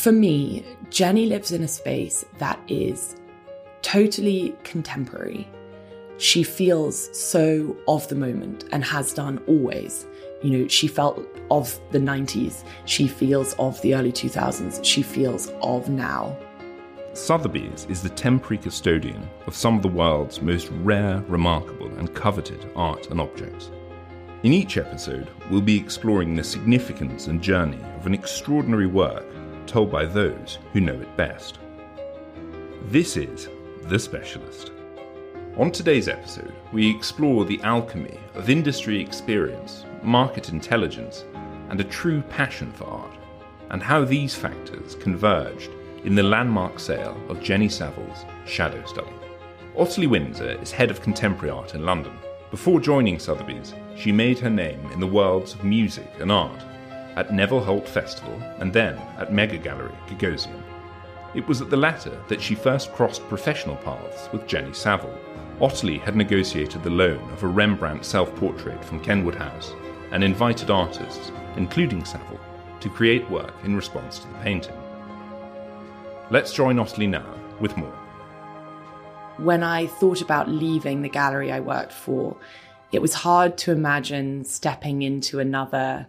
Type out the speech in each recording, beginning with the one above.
For me, Jenny lives in a space that is totally contemporary. She feels so of the moment and has done always. She felt of the 90s. She feels of the early 2000s. She feels of now. Sotheby's is the temporary custodian of some of the world's most rare, remarkable and coveted art and objects. In each episode, we'll be exploring the significance and journey of an extraordinary work told by those who know it best. This is The Specialist. On today's episode, we explore the alchemy of industry experience, market intelligence, and a true passion for art, and how these factors converged in the landmark sale of Jenny Saville Shadow Study. Ottilie Windsor is head of contemporary art in London. Before joining Sotheby's, she made her name in the worlds of music and art, at Neville Holt Festival and then at Mega Gallery Gagosian. It was at the latter that she first crossed professional paths with Jenny Saville. Ottilie had negotiated the loan of a Rembrandt self-portrait from Kenwood House and invited artists, including Saville, to create work in response to the painting. Let's join Ottilie now with more. When I thought about leaving the gallery I worked for, it was hard to imagine stepping into another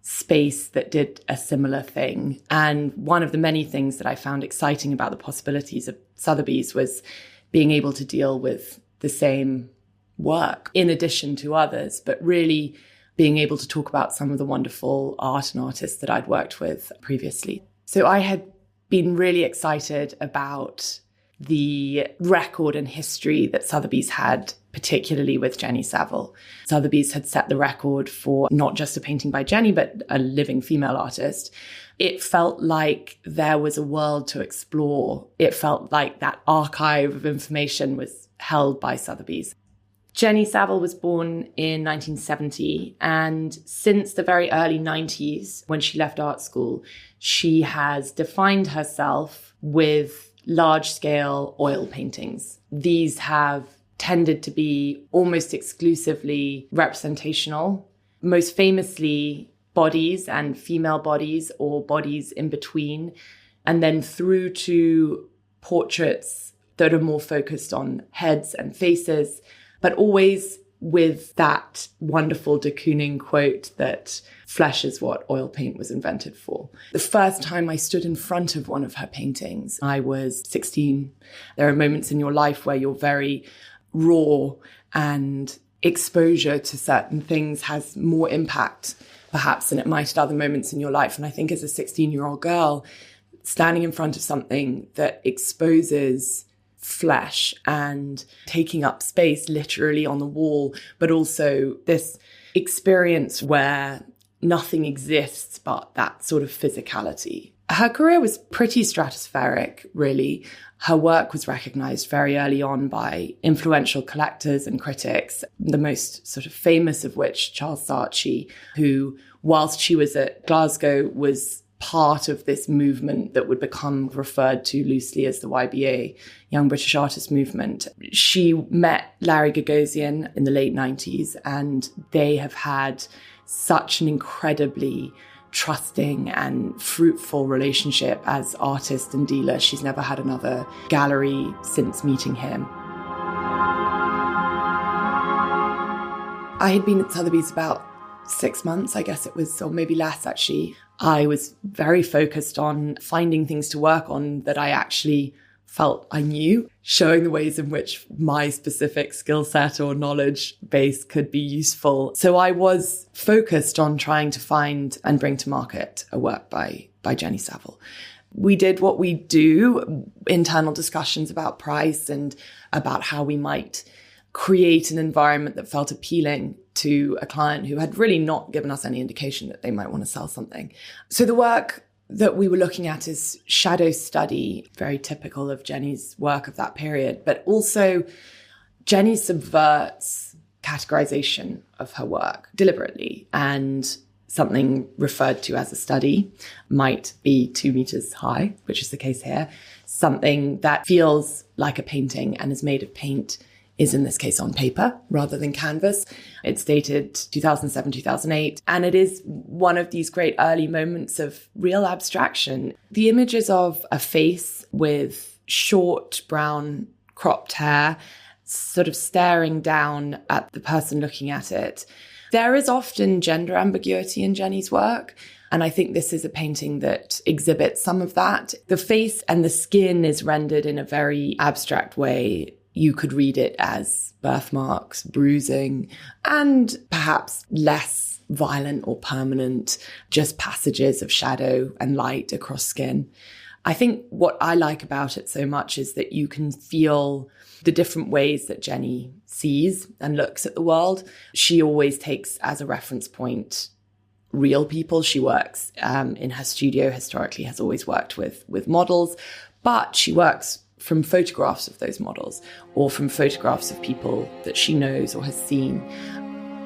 space that did a similar thing. And one of the many things that I found exciting about the possibilities of Sotheby's was being able to deal with the same work in addition to others, but really being able to talk about some of the wonderful art and artists that I'd worked with previously. So I had been really excited about the record and history that Sotheby's had, particularly with Jenny Saville. Sotheby's had set the record for not just a painting by Jenny, but a living female artist. It felt like there was a world to explore. It felt like that archive of information was held by Sotheby's. Jenny Saville was born in 1970, and since the very early 90s, when she left art school, she has defined herself with large-scale oil paintings. These have tended to be almost exclusively representational, most famously bodies and female bodies or bodies in between, and then through to portraits that are more focused on heads and faces, but always with that wonderful de Kooning quote that flesh is what oil paint was invented for. The first time I stood in front of one of her paintings, I was 16. There are moments in your life where you're very raw and exposure to certain things has more impact, perhaps, than it might at other moments in your life. And I think as a 16-year-old girl, standing in front of something that exposes flesh and taking up space literally on the wall, but also this experience where nothing exists but that sort of physicality. Her career was pretty stratospheric, really. Her work was recognized very early on by influential collectors and critics, the most sort of famous of which, Charles Saatchi, who, whilst she was at Glasgow, was part of this movement that would become referred to loosely as the YBA, Young British Artist Movement. She met Larry Gagosian in the late 90s, and they have had such an incredibly trusting and fruitful relationship as artist and dealer. She's never had another gallery since meeting him. I had been at Sotheby's about 6 months, I guess it was, or maybe less actually. I was very focused on finding things to work on that I actually felt I knew, showing the ways in which my specific skill set or knowledge base could be useful. So I was focused on trying to find and bring to market a work by Jenny Saville. We did what we do, internal discussions about price and about how we might create an environment that felt appealing to a client who had really not given us any indication that they might want to sell something. So the work that we were looking at is Shadow Study, very typical of Jenny's work of that period, but also Jenny subverts categorization of her work deliberately, and something referred to as a study might be 2 meters high, which is the case here. Something that feels like a painting and is made of paint is in this case on paper rather than canvas. It's dated 2007, 2008, and it is one of these great early moments of real abstraction. The images of a face with short brown cropped hair, sort of staring down at the person looking at it. There is often gender ambiguity in Jenny's work, and I think this is a painting that exhibits some of that. The face and the skin is rendered in a very abstract way. You could read it as birthmarks, bruising, and perhaps less violent or permanent, just passages of shadow and light across skin. I think what I like about it so much is that you can feel the different ways that Jenny sees and looks at the world. She always takes as a reference point real people. She works in her studio, historically has always worked with models, but she works from photographs of those models or from photographs of people that she knows or has seen.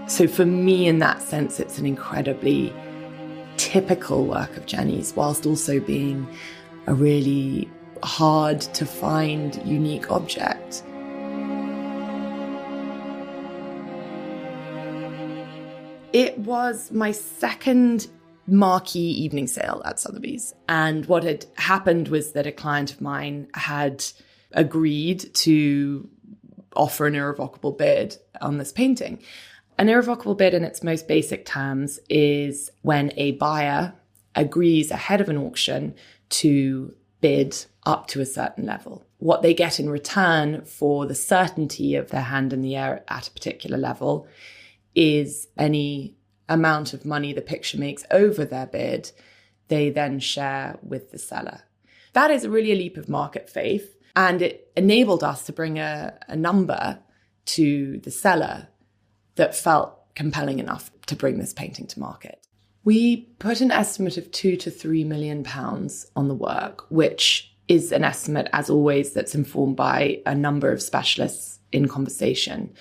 So for me, in that sense, it's an incredibly typical work of Jenny's, whilst also being a really hard to find unique object. It was my second marquee evening sale at Sotheby's. And what had happened was that a client of mine had agreed to offer an irrevocable bid on this painting. An irrevocable bid in its most basic terms is when a buyer agrees ahead of an auction to bid up to a certain level. What they get in return for the certainty of their hand in the air at a particular level is any amount of money the picture makes over their bid, they then share with the seller. That is really a leap of market faith, and it enabled us to bring a number to the seller that felt compelling enough to bring this painting to market. We put an estimate of £2 to £3 million on the work, which is an estimate, as always, that's informed by a number of specialists in conversation.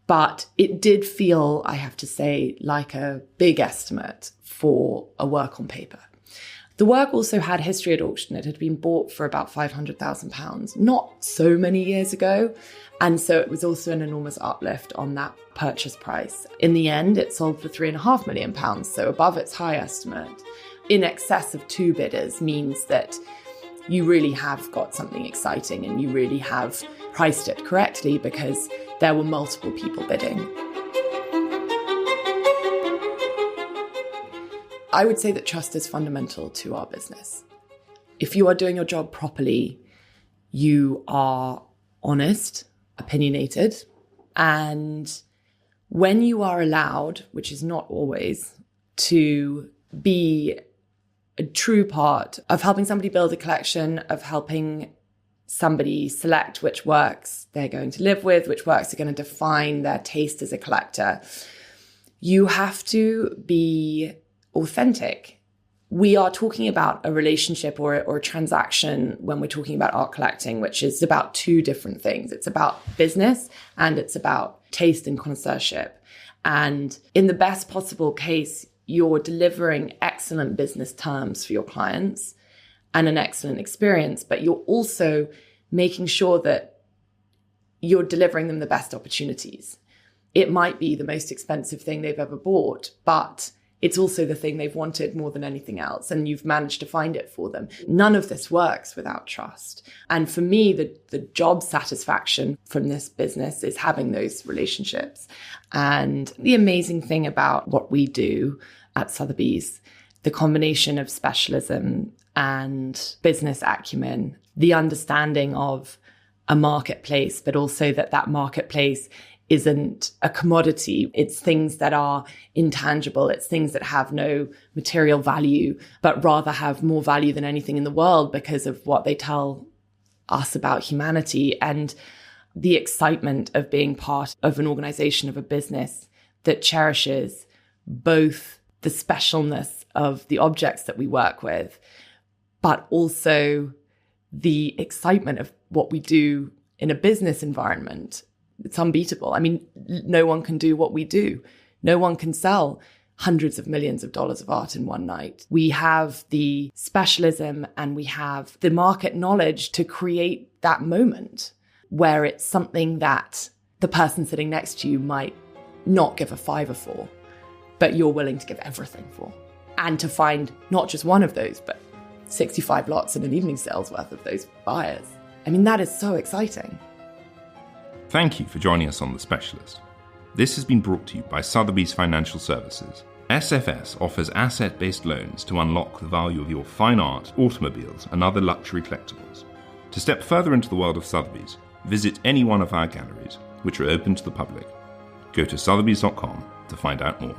But it did feel, I have to say, like a big estimate for a work on paper. The work also had history at auction. It had been bought for about £500,000, not so many years ago. And so it was also an enormous uplift on that purchase price. In the end, it sold for £3.5 million, so above its high estimate. In excess of two bidders means that you really have got something exciting and you really have priced it correctly because there were multiple people bidding. I would say that trust is fundamental to our business. If you are doing your job properly, you are honest, opinionated, and when you are allowed, which is not always, to be a true part of helping somebody build a collection, of helping somebody select which works they're going to live with, which works are going to define their taste as a collector, you have to be authentic. We are talking about a relationship or a transaction when we're talking about art collecting, which is about two different things. It's about business and it's about taste and connoisseurship. And in the best possible case, you're delivering excellent business terms for your clients and an excellent experience, but you're also making sure that you're delivering them the best opportunities. It might be the most expensive thing they've ever bought, but it's also the thing they've wanted more than anything else, and you've managed to find it for them. None of this works without trust. And for me, the job satisfaction from this business is having those relationships. And the amazing thing about what we do at Sotheby's, the combination of specialism and business acumen, the understanding of a marketplace, but also that marketplace isn't a commodity. It's things that are intangible. It's things that have no material value, but rather have more value than anything in the world because of what they tell us about humanity, and the excitement of being part of an organization, of a business that cherishes both the specialness of the objects that we work with, but also the excitement of what we do in a business environment. It's unbeatable. I mean, no one can do what we do. No one can sell hundreds of millions of dollars of art in one night. We have the specialism and we have the market knowledge to create that moment where it's something that the person sitting next to you might not give a fiver for, but you're willing to give everything for. And to find not just one of those, but 65 lots in an evening sale's worth of those buyers. I mean, that is so exciting. Thank you for joining us on The Specialist. This has been brought to you by Sotheby's Financial Services. SFS offers asset-based loans to unlock the value of your fine art, automobiles, and other luxury collectibles. To step further into the world of Sotheby's, visit any one of our galleries, which are open to the public. Go to sotheby's.com to find out more.